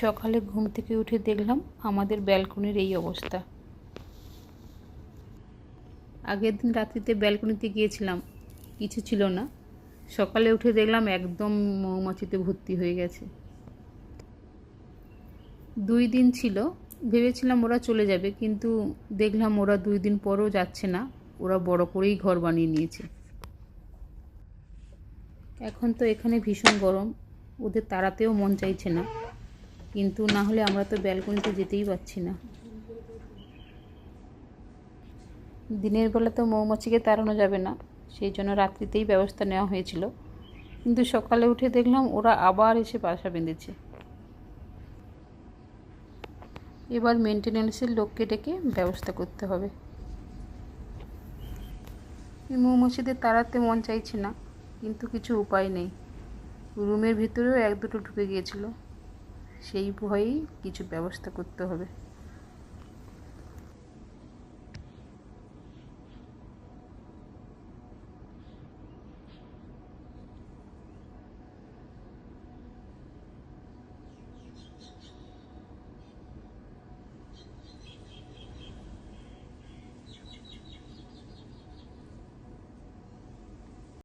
সকালে ঘুম থেকে উঠে দেখলাম আমাদের ব্যালকনির এই অবস্থা। আগের দিন রাত্রিতে ব্যালকনিতে গিয়েছিলাম, কিছু ছিল না। সকালে উঠে দেখলাম একদম মৌমাছিতে ভর্তি হয়ে গেছে। 2 দিন ছিল, ভেবেছিলাম ওরা চলে যাবে, কিন্তু দেখলাম ওরা 2 দিন পরও যাচ্ছে না, ওরা বড় করেই ঘর বানিয়ে নিয়েছে। এখন তো এখানে ভীষণ গরম, ওদের তাড়াতেও মন চাইছে না, কিন্তু না হলে আমরা তো ব্যালকনিতে যেতেই পারছি না। দিনের বেলা তো মৌমাছিকে তাড়ানো যাবে না, সেই জন্য রাত্রিতেই ব্যবস্থা নেওয়া হয়েছিল, কিন্তু সকালে উঠে দেখলাম ওরা আবার এসে বাসা বেঁধেছে। এবার মেনটেন্যান্সের লোককে ডেকে ব্যবস্থা করতে হবে। মৌমাছিদের তাড়াতে মন চাইছে না, কিন্তু কিছু উপায় নেই। রুমের ভিতরেও 1-2টো ঢুকে গিয়েছিল, সেই ভয়েই কিছু ব্যবস্থা করতে হবে।